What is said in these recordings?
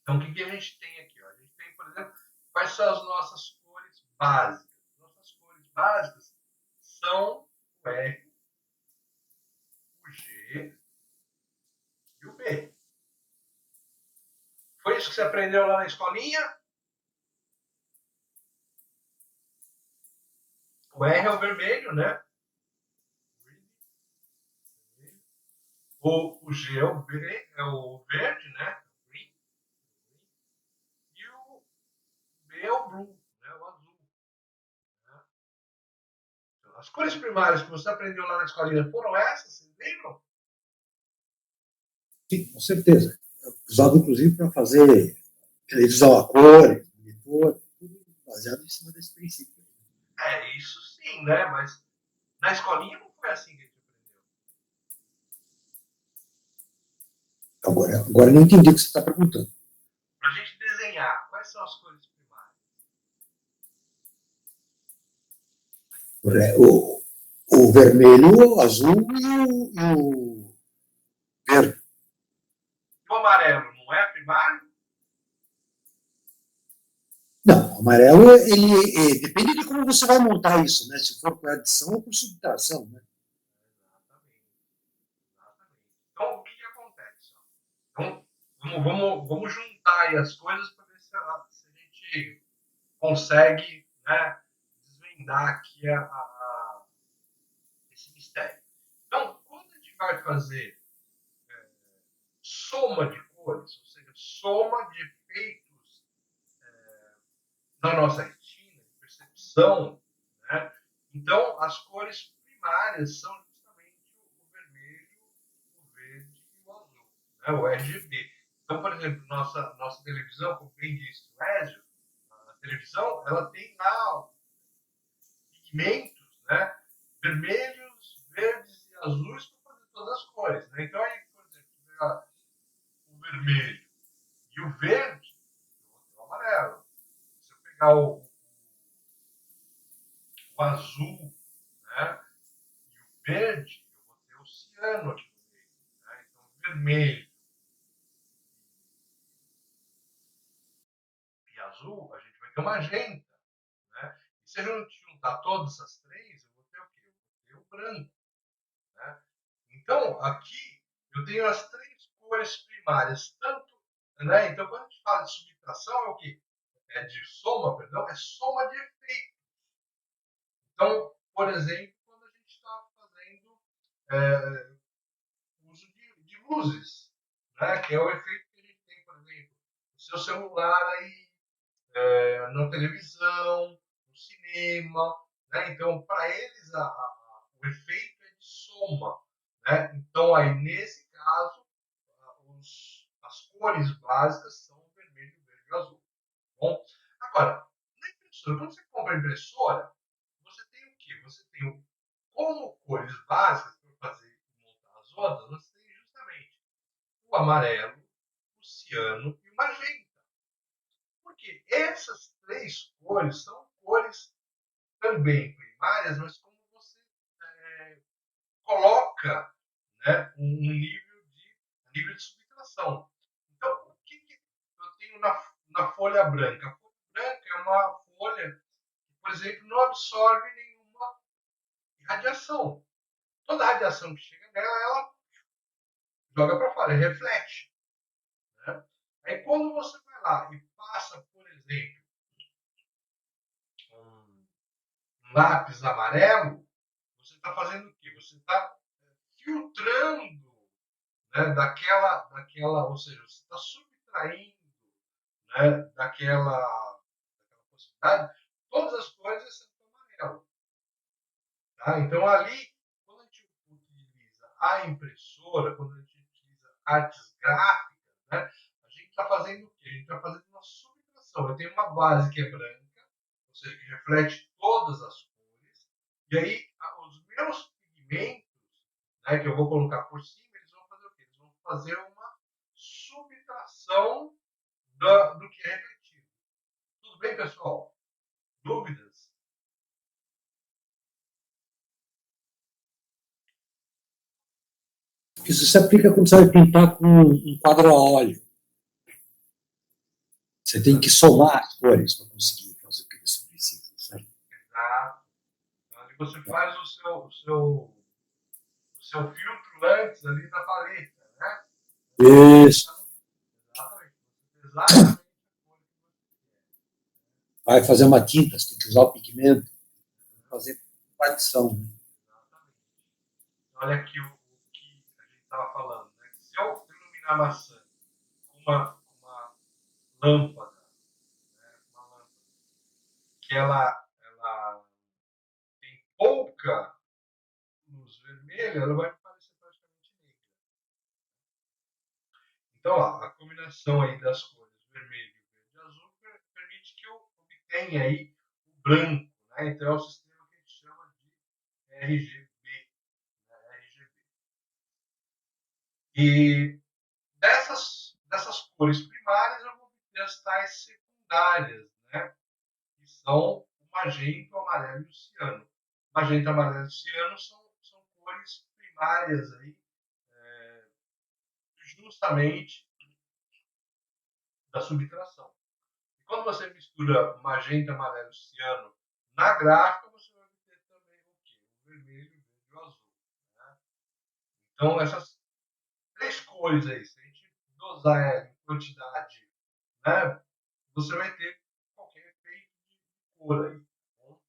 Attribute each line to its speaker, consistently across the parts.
Speaker 1: Então, o que a gente tem aqui? Ó? A gente tem, por exemplo, quais são as nossas cores básicas? Nossas cores básicas são o R, o G e o B. Foi isso que você aprendeu lá na escolinha? O R é o vermelho, né? O G é o verde, né? E o B é o blue, né? O azul. Né? Então, as cores primárias que você aprendeu lá na escolinha foram essas, vocês lembram?
Speaker 2: Sim, com certeza. Usado, inclusive, para fazer televisão a cores, monitor, tudo baseado em cima desse princípio.
Speaker 1: É, isso sim, né? Mas na escolinha não foi assim que a gente aprendeu.
Speaker 2: Agora eu não entendi o que você está perguntando.
Speaker 1: Para a gente desenhar, quais são as cores primárias?
Speaker 2: O vermelho, o azul e o verde.
Speaker 1: E o amarelo não é primário?
Speaker 2: Não, o amarelo, ele depende de como você vai montar isso, né? Se for por adição ou por subtração, né?
Speaker 1: Exatamente. Então, o que acontece? Então, vamos juntar aí as coisas para ver se a gente consegue, né, desvendar aqui esse mistério. Então, quando a gente vai fazer soma de cores, ou seja, soma de efeitos na nossa retina, de percepção, né? Então, as cores primárias são justamente o vermelho, o verde e o azul, né? O RGB. Então, por exemplo, nossa televisão, como bem disse o Ezio, a televisão ela tem lá pigmentos, né? Vermelhos, verdes e azuis para fazer todas as cores. Né? Então, aí, por exemplo, o vermelho e o verde, eu vou ter o amarelo. Se eu pegar o azul, né? E o verde, eu vou ter o ciano aqui no meio. Né? Então, vermelho e azul, a gente vai ter o magenta. Né? E se a gente juntar todas as três, eu vou ter o quê? Eu vou ter o branco. Né? Então, aqui, eu tenho as três cores primárias, tanto. Né? Então, quando a gente fala de subtração, é o quê? É de soma, perdão, é soma de efeito. Então, por exemplo, quando a gente está fazendo uso de luzes, né? Que é o efeito que a gente tem, por exemplo, no seu celular aí, na televisão, no cinema. Né? Então, para eles, o efeito é de soma. Né? Então, aí, nesse caso, as cores básicas são o vermelho, o verde e o azul. Bom, agora, na impressora, quando você compra a impressora, você tem o quê? Você tem como cores básicas para fazer e montar as outras, você tem justamente o amarelo, o ciano e o magenta. Porque essas três cores são cores também primárias, mas como você coloca, né, um nível de subtração. Então, o que eu tenho na folha branca? A folha branca é uma folha que, por exemplo, não absorve nenhuma radiação. Toda a radiação que chega nela, ela joga para fora, reflete. Né? Aí, quando você vai lá e passa, por exemplo, um lápis amarelo, você está fazendo o quê? Você está filtrando, né, ou seja, você está subtraindo, né, daquela possibilidade todas as coisas exceto o amarelo. Tá? Então, ali, quando a gente utiliza a impressora, quando a gente utiliza artes gráficas, né, a gente está fazendo o quê? A gente está fazendo uma subtração. Eu tenho uma base que é branca, ou seja, que reflete todas as cores, e aí os meus pigmentos, né, que eu vou colocar por cima, eles vão fazer o quê? Eles vão fazer uma subtração do que é refletido. Tudo bem, pessoal? Dúvidas?
Speaker 2: Isso se aplica quando você vai pintar com um quadro a óleo. Você tem que somar as cores para conseguir fazer o que você precisa, certo?
Speaker 1: Exato. Então, ali você faz o seu filtro antes ali da paleta, né?
Speaker 2: Isso.
Speaker 1: Exatamente. Exatamente a cor que você
Speaker 2: Vai fazer uma tinta, você tem que usar o pigmento, fazer partição. Né?
Speaker 1: Exatamente. Olha aqui o que a gente estava falando, né? Se eu iluminar a maçã com uma lâmpada, né? Uma lâmpada que ela tem pouca luz vermelha, ela vai parecer praticamente negra. Então, ó, a combinação aí das cores vermelho, verde e azul permite que eu obtenha aí o branco, né? Então, é o sistema que a gente chama de RGB, né? RGB. E dessas cores primárias, eu vou ter as tais secundárias, né? Que são o magenta, o amarelo e o ciano. Magenta, amarelo e ciano são cores primárias aí, justamente da subtração. E quando você mistura magenta, amarelo e ciano na gráfica, você vai ter também o quê? O vermelho, o verde e o azul. Né? Então, essas três cores aí, se a gente dosar ela em quantidade, né, você vai ter qualquer efeito de cor aí. Tá bom?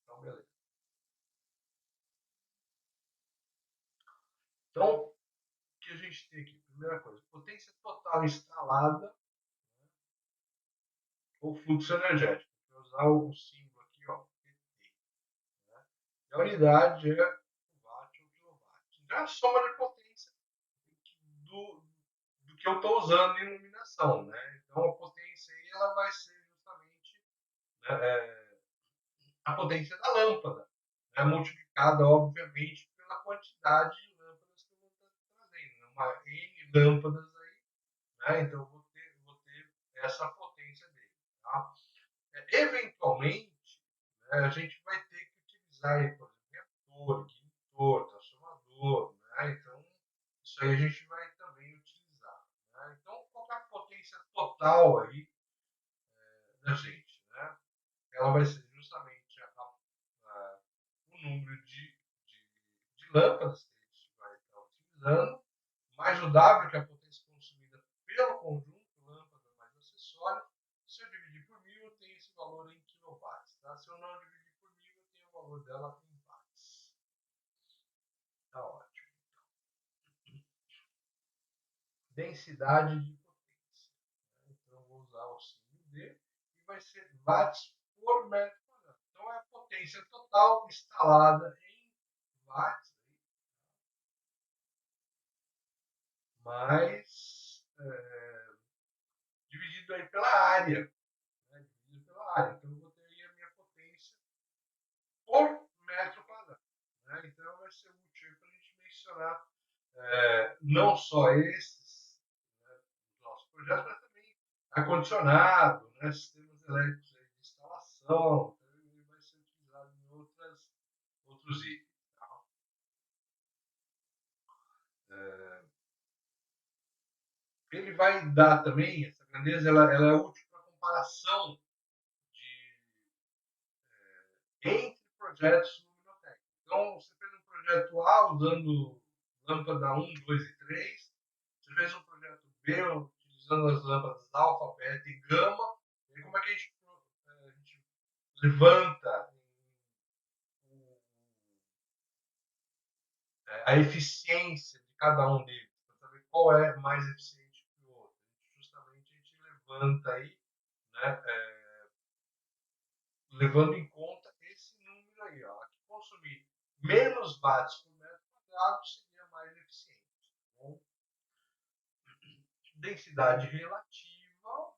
Speaker 1: Então, beleza. Então, o que a gente tem aqui? Primeira coisa, potência total instalada ou fluxo energético. Vou usar o símbolo aqui, ó, PT. Né? E a unidade é watt ou quilowatt. Então, é a soma de potência do, do que eu estou usando em iluminação. Né? Então, a potência aí ela vai ser justamente, né, a potência da lâmpada, né, multiplicada, obviamente, pela quantidade de lâmpadas que eu vou estar trazendo. Uma N lâmpadas aí, né, então eu vou ter essa potência dele. Tá? Eventualmente, né, a gente vai ter que utilizar, aí, por exemplo, reator, indutor, transformador. Né, então, isso aí a gente vai também utilizar. Né? Então, qual é a potência total aí da gente? Né? Ela vai ser justamente o número de lâmpadas que a gente vai estar utilizando, mais o W, que é a potência consumida pelo conjunto, lâmpada mais acessório. Se eu dividir por 1000, eu tenho esse valor em quilowatts. Tá? Se eu não dividir por 1000, eu tenho o valor dela em watts. Tá ótimo. Densidade de potência. Então, eu vou usar o símbolo D e vai ser watts por metro quadrado. Então, é a potência total instalada em watts, mais dividido aí pela área. Né? Dividido pela área. Então, eu vou ter aí a minha potência por metro quadrado. Né? Então, vai ser útil para a gente mencionar não só esses, né, nossos projetos, mas também ar-condicionado, né, sistemas elétricos aí de instalação. Então, ele vai ser utilizado em outros itens. Tá? Ele vai dar também, essa grandeza, ela é útil para comparação entre projetos luminotécnicos. Então, você fez um projeto A usando lâmpada 1, 2 e 3. Você fez um projeto B utilizando as lâmpadas alfa, beta e gama. E como é que a gente levanta a eficiência de cada um deles, para saber qual é mais eficiente que o outro. Justamente a gente levanta aí, né, levando em conta esse número aí, ó, que consumir menos watts por metro quadrado seria mais eficiente. Tá bom? Densidade relativa,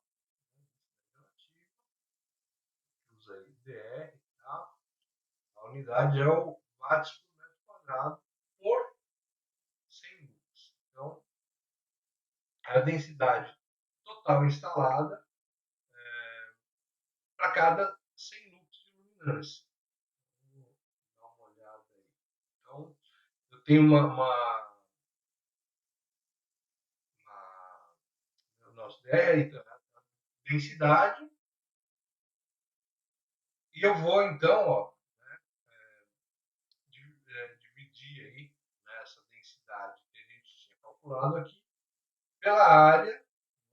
Speaker 1: usa aí DR, tá? A unidade é o watts por metro quadrado por 100 lux. Então, a densidade total instalada para cada 100 lux de luminância. Vamos dar uma olhada aí. Então, eu tenho uma DR, então, a densidade, e eu vou, então, ó, dividir aí, né, essa densidade que a gente tinha calculado aqui pela área,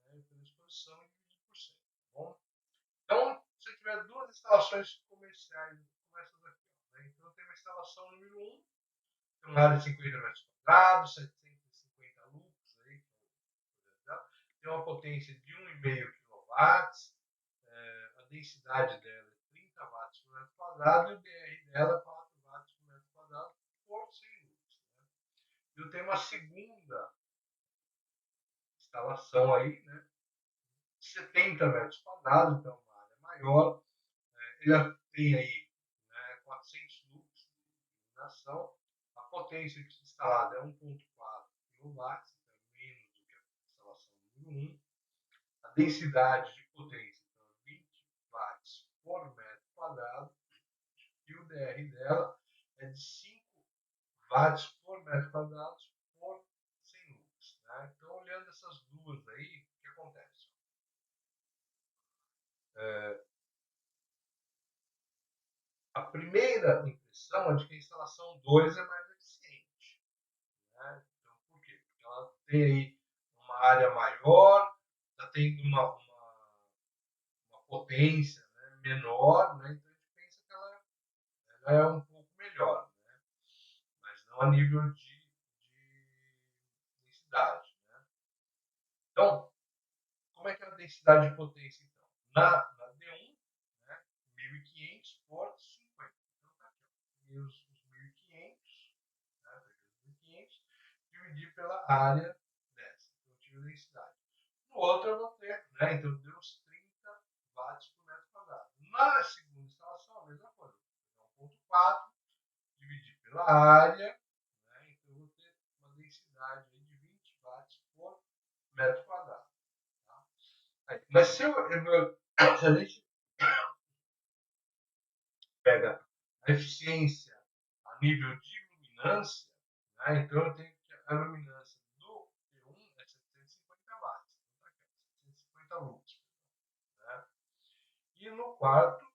Speaker 1: né, pela exposição e dividir por 100. Tá bom? Então, se eu tiver duas instalações comerciais, começam aqui. Né? Então, eu tenho uma instalação número 1, tem uma área de 50 metros quadrados, 750 lucros, aí, tem uma potência de 1,5 kW, a densidade dela é 30 watts por metro quadrado e o DR dela é 4 watts por metro quadrado por 100 lucros. Né? Eu tenho uma segunda instalação aí, né? 70 metros quadrados, então uma área maior. Ele tem aí, né, 400 lux de iluminação. A potência instalada é 1,4 kW, então menos do que a instalação número 1. A densidade de potência, então, é 20 watts por metro quadrado. E o DR dela é de 5 watts por metro quadrado por 100 lux. Né? Então, olhando essas duas aí, o que acontece? A primeira impressão é de que a instalação 2 é mais eficiente. Né? Então, por quê? Porque ela tem aí uma área maior, ela tem uma potência, né, menor, né? Então a gente pensa que ela é um pouco melhor, né? Mas não a nível de densidade. Né? Então, como é que é a densidade de potência, então? Na D1, né, 1.500 por 50. Então, tá aqui, ó. E os 1.500, né, 1.500, dividir pela área dessa. Então, eu tive a densidade. No outro, eu vou ter, né, então, deu uns 30 watts por metro quadrado. Na segunda instalação, a mesma coisa. 1,4, dividir pela área, né, então, eu vou ter uma densidade de 20 watts por metro quadrado. Mas se a gente pega a eficiência a nível de luminância, né, então eu tenho que a luminância do P1 é 750 watts, então tá aqui, 750 lux. Né? E no quarto,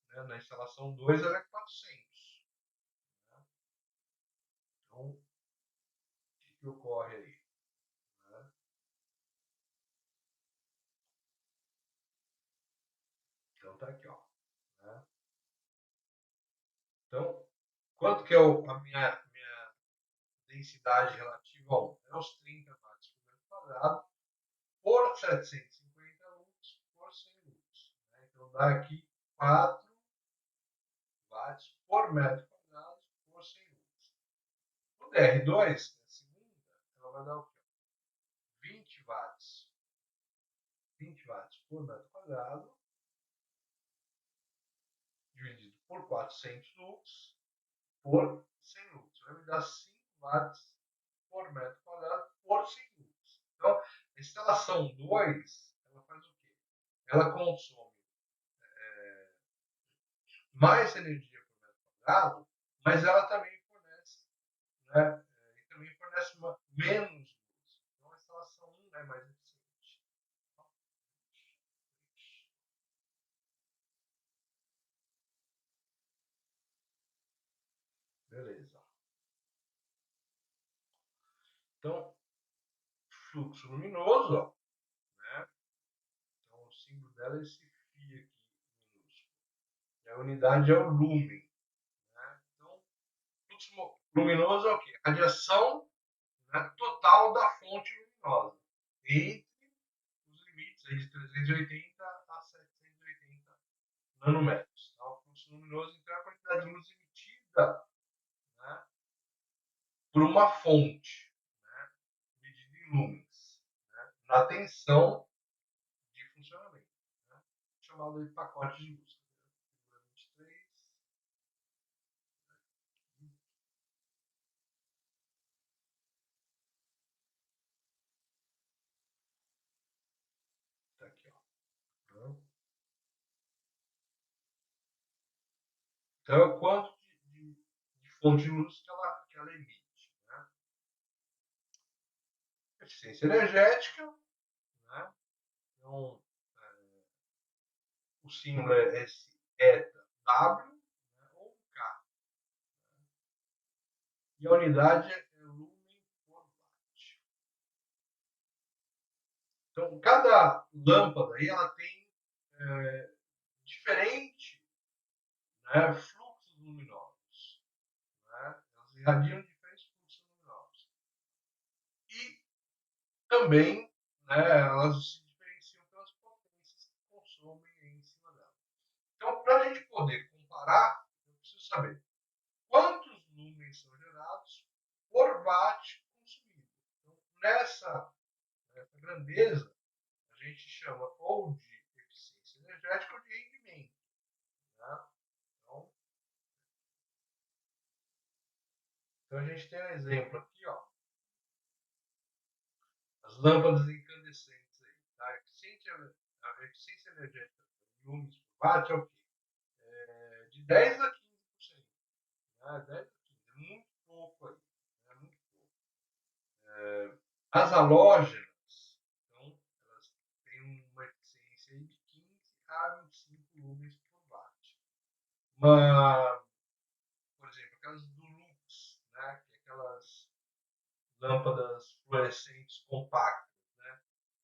Speaker 1: né, na instalação 2, ela é 400. Né? Então, o que ocorre aí? Né? Então tá aqui, ó. Né? Então, quanto que é a minha densidade relativa a 1? É os 30 watts por metro quadrado por 750 lux por 100 lux. Né? Então dá aqui 4 watts por metro quadrado por 100 lux. O DR2, a segunda, ela vai dar o quê? 20 watts. 20 watts por metro quadrado dividido por 400 lux por 100 lux. Vai me dar 5 watts por metro quadrado por 100 lux. Então, a instalação 2, ela faz o quê? Ela consome mais energia por metro quadrado, mas ela também fornece, né, também fornece menos luz. Então, a instalação 1 é mais eficiente. Beleza. Então, fluxo luminoso, ó, né? Então, o símbolo dela é esse φ aqui, minúsculo. E a unidade é o lumen. Né? Então, fluxo luminoso é o quê? Radiação, né, total da fonte luminosa. Entre os limites aí de 380 a 780 nanômetros. Tá? O fluxo luminoso, então, é a quantidade de luz emitida, né, por uma fonte, né, medida em lumens, né, na tensão de funcionamento, né, chamado de pacote de luz. 23. Tá aqui, ó. Então, é o quanto de fonte de luz que ela emite. Né? Eficiência energética, né? Então, o símbolo é esse eta W, né, ou K. E a unidade é lumen por watt. Então, cada lâmpada aí, ela tem diferente, né, fluxos luminosos. Né? Elas irradiam diferentes fluxos luminosos. E também, né, elas se diferenciam pelas potências que consomem em cima dela. Então, para a gente poder comparar, eu preciso saber quantos lumens são gerados por watt consumido. Então, nessa grandeza, a gente chama ou de eficiência energética ou de rendimento. Né? Então, a gente tem um exemplo aqui, ó, as lâmpadas incandescentes. Aí, tá? A eficiência energética em lumens por watt é o quê? De 10 a 15%. Né? 10 a 15%. É muito pouco aí. É muito pouco. As halógenas, então, elas têm uma eficiência de 15 a 25 lumens por watt. Por exemplo, aquelas do Lux, né? Que é aquelas lâmpadas fluorescentes compactas, né?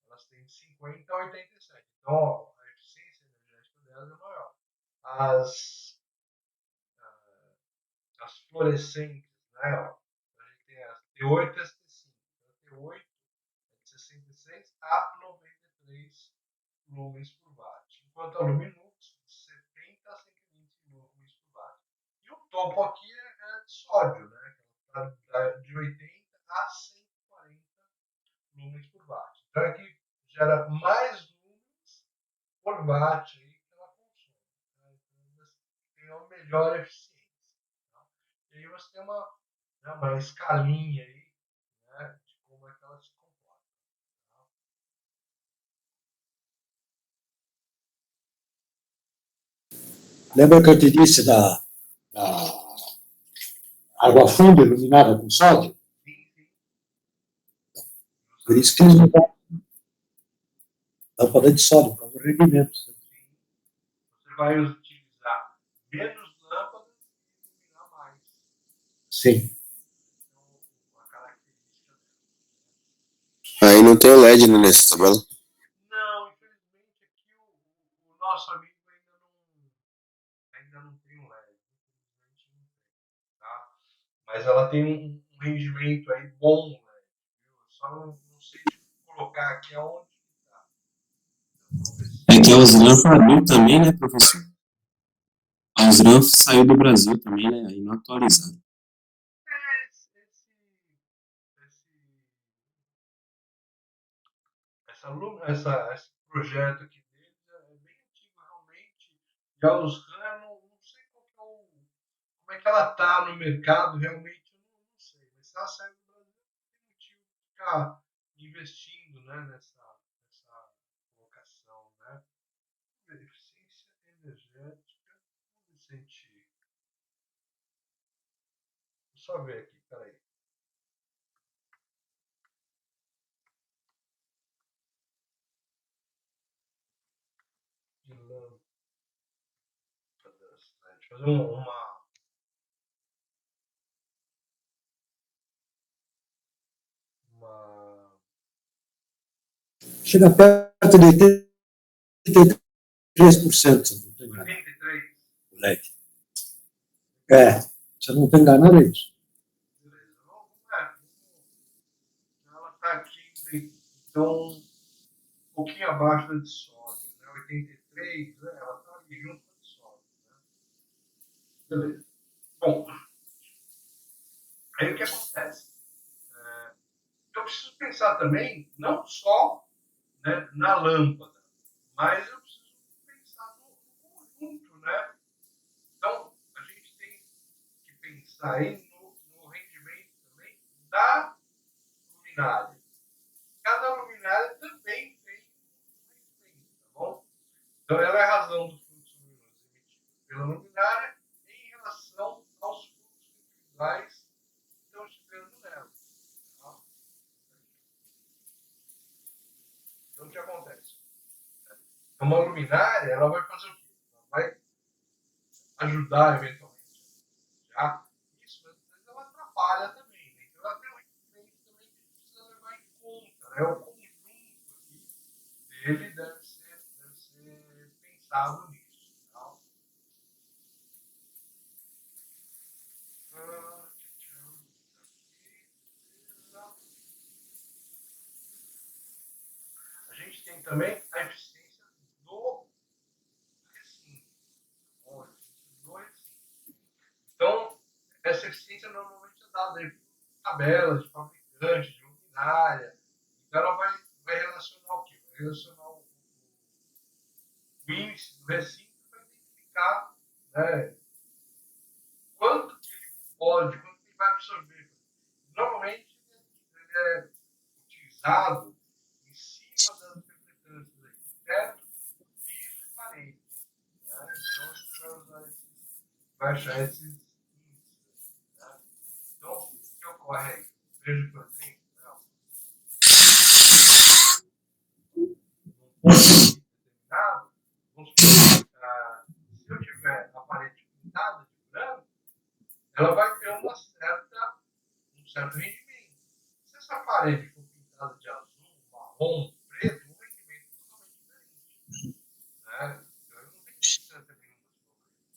Speaker 1: Elas têm de 50 a 87. Então, ó, a eficiência energética delas é maior. As fluorescentes, né? Ó, a gente tem as T8 e as T5. A T8 é de 66 a 93 lumens por watt, enquanto a Luminux de 70 a 120 lumens por watt. E o topo aqui é de sódio, né? De 80 a 140 lumens por watt. Então aqui gera mais lumens por watt aí que ela consome. Tá? Então tem uma melhor eficiência. Tá? E aí você tem uma escalinha aí, né, de como é que ela se comporta. Tá?
Speaker 2: Lembra que eu te disse da água funda iluminada com sódio?
Speaker 1: Sim, sim.
Speaker 2: Por isso que eles não dão lâmpada de sódio, por causa do rendimento.
Speaker 1: Sim. Você vai utilizar menos lâmpadas e iluminar mais.
Speaker 2: Sim.
Speaker 1: Então, uma característica dela.
Speaker 3: Aí não tem o LED nessa tabela.
Speaker 1: Não, infelizmente aqui o nosso amigo ainda não tem um LED. Infelizmente não tem. Tá? Mas ela tem um rendimento aí bom, né? Eu só não sei colocar aqui aonde está. Então, vamos ver se.
Speaker 3: É que a Osram parou também, né, professor? A Osram saiu do Brasil também, né? Aí não atualizaram.
Speaker 1: Esse projeto aqui deles é bem antigo realmente. E a Osram, eu não sei como é que ela está no mercado, realmente eu não sei. Mas se ela saiu do Brasil, tem motivo de ficar investindo, né, nessa colocação. Né? Eficiência energética. Vamos ver se a gente. Deixa eu só ver aqui, peraí. De lâmpadas. Né? Deixa eu fazer uma.
Speaker 2: Chega perto de 83%, se não estou enganado.
Speaker 1: 83.
Speaker 2: O LED. Se eu não estou enganado, é isso.
Speaker 1: Beleza. Ela está aqui, então, um pouquinho abaixo da de sódio. Né? 83, né? Ela está ali junto com a de sódio. Né? Beleza. Bom, aí o que acontece? Eu preciso pensar também, não só, né, na lâmpada, mas eu preciso pensar no conjunto. Né? Então, a gente tem que pensar aí no rendimento também da luminária. Cada luminária também tem um rendimento, tá bom? Então, ela é a razão do fluxo luminoso emitido pela luminária em relação aos fluxos individuais que estão chegando nela. Tá? Então, o que acontece? Uma luminária, ela vai fazer o quê? Ela vai ajudar eventualmente a isso, mas às vezes ela atrapalha também, né? Então ela tem um equipamento também que precisa levar em conta, né? O conjunto aqui dele deve ser pensado nisso. Tá? A gente tem também a eficiência do recinto. Do recinto. Então, essa eficiência normalmente é dada em tabelas de fabricante, de luminária. Então, ela vai relacionar o quê? Vai relacionar o índice do recinto para identificar, né, quanto que ele pode, quanto que ele vai absorver. Normalmente, ele é utilizado em cima das refletâncias aí, teto, piso e parede. Né? Então, a gente vai achar esses índices. Né? Então, o que ocorre aí? Veja por exemplo, num ponto determinado, vamos supor, se eu tiver a parede pintada de branco, ela vai ter um certo rendimento. Se essa parede for pintada de azul, marrom, preto, o rendimento é totalmente diferente. Né? Então, eu não tenho certeza nenhuma dos problemas.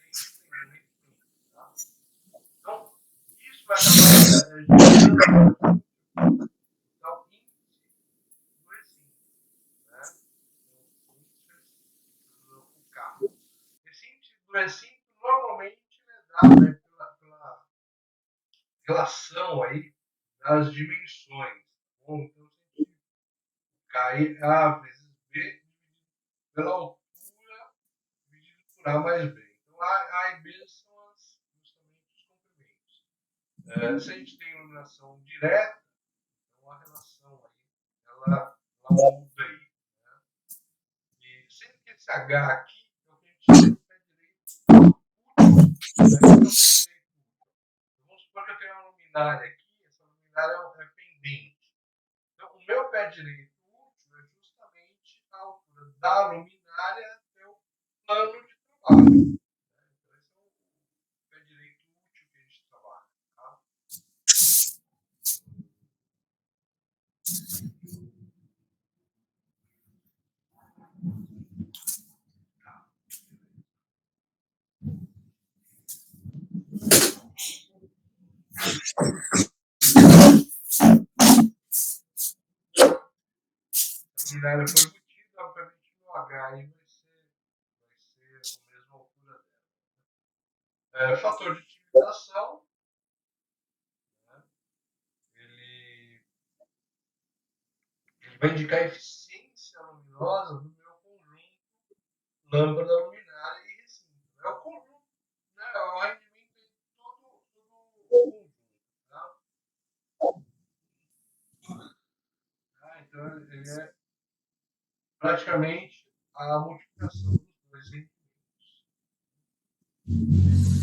Speaker 1: Eu não tenho nenhum rendimento. Tá? Então, isso vai acabar gerando o índice do recinto. Né? O carro. Esse índice do recinto normalmente é dado, né, pela relação aí das dimensões. Bom, então, se a gente cair A vezes B pela altura dividido por A mais B. Então, A e B são justamente os comprimentos. Se a gente tem iluminação direta, então a relação aí, ela muda aí. Né? E sempre que esse H aqui é o que a gente chama de pé direito útil. Vamos supor que eu tenho uma luminária aqui, essa luminária é pendente. Então, o meu pé direito útil é justamente a altura da luminária até o plano de trabalho. Né? Então, esse é o pé direito útil que a gente trabalha. Tá? A luminária foi embutida, obviamente no H aí vai ser a mesma altura dela. Fator de otimização, né? ele vai indicar a eficiência luminosa do meu conjunto lâmpada luminária e recinto. É o conjunto, né? É o rendimento de todo o conjunto. Tá? Então, ele é praticamente a multiplicação dos dois rendimentos.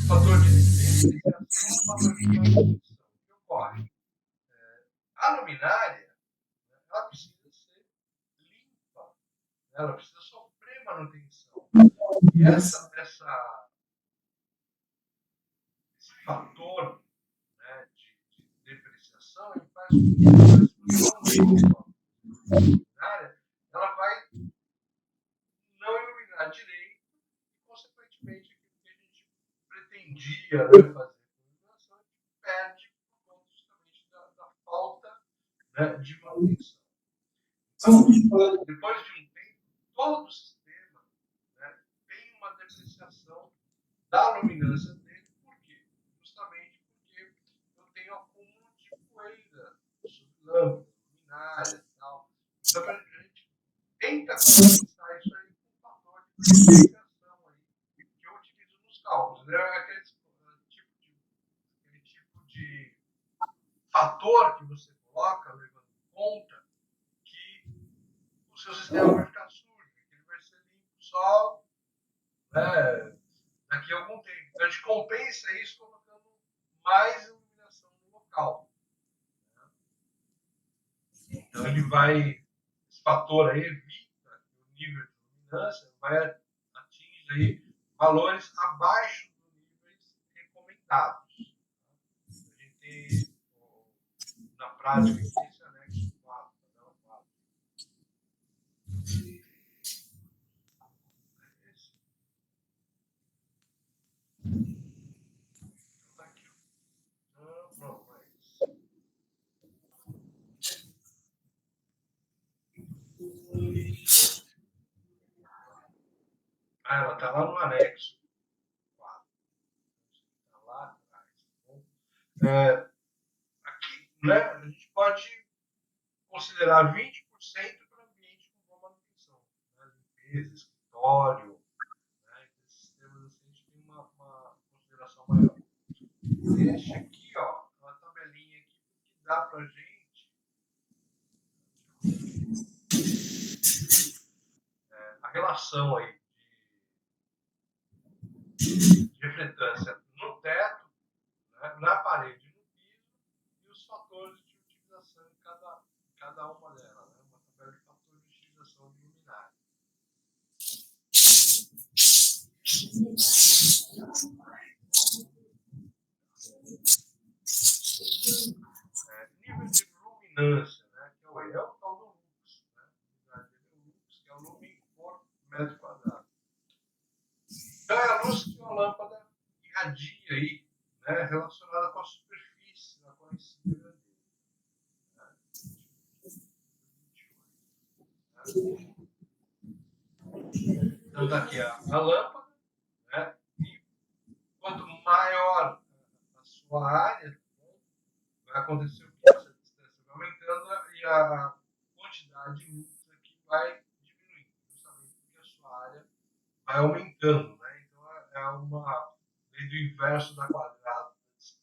Speaker 1: Fator de diferenciação, fator de manutenção. O que ocorre? A luminária, né, ela precisa ser limpa, né? Ela precisa sofrer manutenção. E esse fator, né, de depreciação, ele faz com que a luminária ela vai não iluminar direito e, consequentemente, aquilo que a gente pretendia, né, fazer com a iluminação, a gente perde por conta justamente da falta, né, de manutenção. Então, depois de um tempo, todo o sistema, né, tem uma depreciação da luminância dele. Por quê? Justamente porque eu tenho acúmulo de poeira sobre lâmpada, luminária e tal. Então, a gente tenta compensar isso aí com um fator de purificação aí, que eu utilizo nos cálculos. Né? Aquele tipo de fator que você coloca, levando em conta que o seu sistema vai ficar sujo, que ele vai ser limpo só, né, daqui a algum tempo. Então a gente compensa isso colocando mais iluminação no local. Né? Então ele vai, esse fator aí evita que o nível de luminância atinge aí valores abaixo dos níveis recomendados. A gente tem, na prática, esse anexo 4, tabela 4. Tá aqui, ó. Não, mas... ela está lá no anexo 4. Está lá atrás. Então, aqui, né, a gente pode considerar 20% para ambiente com boa manutenção. Né, limpeza, escritório. Né, esses sistemas assim, a gente tem uma consideração maior. Este aqui, ó, uma tabelinha aqui que dá para a gente a relação aí de refletância no teto, né, na parede, no piso e os fatores de utilização em cada uma delas. Né, uma tabela de fatores de utilização de luminária. Nível de luminância, né, que é o tal do lux, né, o lux, que é o lumen por metro quadrado. Então é a luz que uma lâmpada irradia aí, né, relacionada com a superfície, na qual incide a grandeza. Então está aqui a lâmpada, né, e quanto maior a sua área, vai acontecer o que? Essa distância vai aumentando e a quantidade de luz aqui vai diminuindo, justamente porque a sua área vai aumentando, né? Então é uma lei do inverso da quadrada da distância.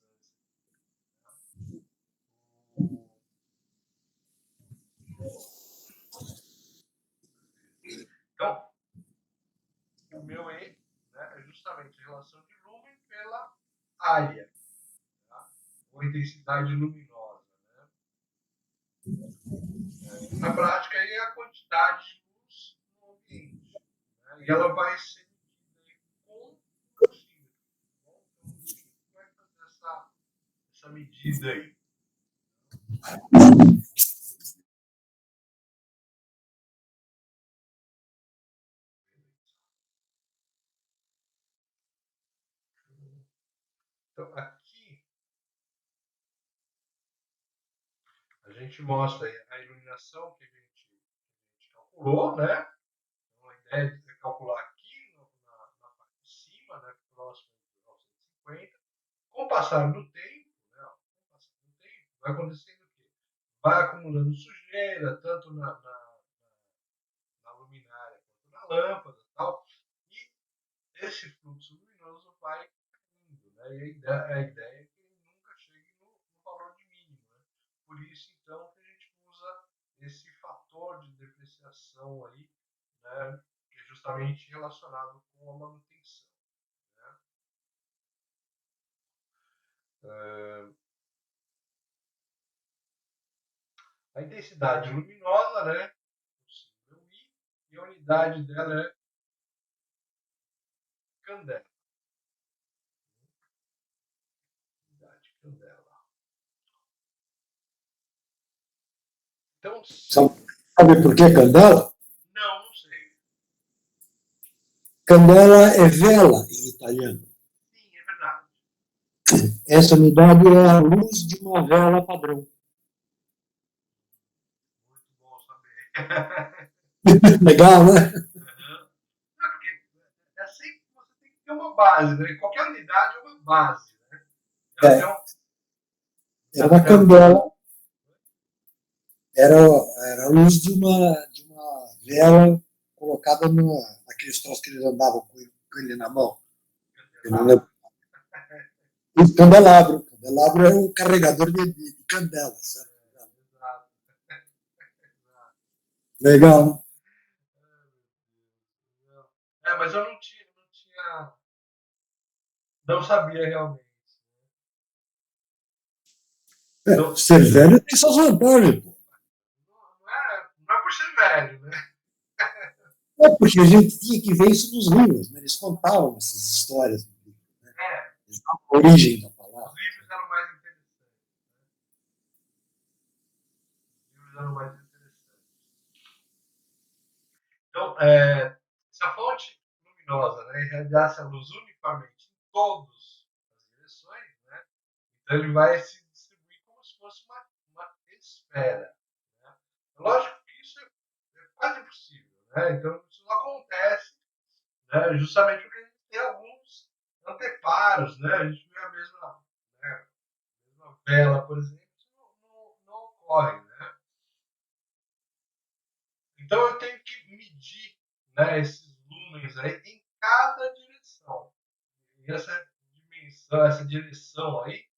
Speaker 1: Então, o meu E, né, é justamente a relação de lumen pela área, tá? Ou intensidade luminosa. Né? Na prática, aí é a quantidade de luz no ambiente. Né? E ela vai ser medida com o luxímetro. Então, o luxímetro vai fazer essa medida aí. Então, aqui a gente mostra a iluminação que a gente calculou, né? Então, a ideia é calcular aqui na parte de cima, né? Próximo ao 150. Com o passar do tempo, né? Com o passar do tempo, vai acontecendo o quê? Vai acumulando sujeira, tanto na luminária quanto na lâmpada e tal. E esse fluxo luminoso vai caindo, né? E a ideia é que ele nunca chegue no valor de mínimo, né? Por isso, então, que a gente usa esse fator de depreciação aí, né? Que é justamente relacionado com a manutenção. Né? A intensidade luminosa, né? E a unidade dela é candela. Unidade candela. Então,
Speaker 2: sabe por que candela?
Speaker 1: Não sei.
Speaker 2: Candela é vela em italiano.
Speaker 1: Sim, é verdade.
Speaker 2: Essa unidade é a luz de uma vela padrão.
Speaker 1: Muito bom saber.
Speaker 2: Legal, né?
Speaker 1: Uhum. Não, porque é assim que você tem que ter uma base, né? Qualquer unidade é uma base, né?
Speaker 2: Era uma candela. Era a luz de uma vela colocada naqueles troços que eles andavam com ele na mão. Candelabro. Candelabro é o carregador de candela, certo? Legal.
Speaker 1: Mas eu não tinha. Não sabia realmente.
Speaker 2: Então, ser velho tem suas vantagens, pô.
Speaker 1: Não é por ser velho, né?
Speaker 2: É, porque a gente tinha que ver isso nos livros, né? Eles contavam essas histórias no livro, né? Eles davam a origem da palavra.
Speaker 1: Os livros eram mais interessantes. Os livros eram mais interessantes. Então, se a fonte luminosa, né, irradiasse a luz uniformemente em todas as direções, né, então ele vai se distribuir como se fosse uma esfera. Né? Lógico que isso é quase impossível. Né? Então, isso não acontece, né, justamente porque a gente tem alguns anteparos. Né? A gente vê a mesma vela, por exemplo, isso não ocorre. Né? Então, eu tenho que medir, né, esses lumens aí em cada direção. E essa direção aí,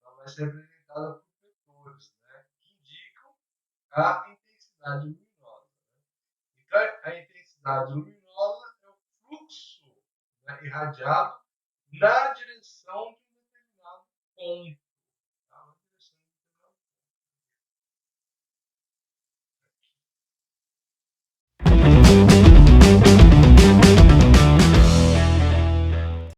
Speaker 1: ela vai ser representada por vetores, né, que indicam a intensidade luminosa. Né? Então, a intensidade luminosa é o fluxo, né, irradiado na direção de um determinado ponto.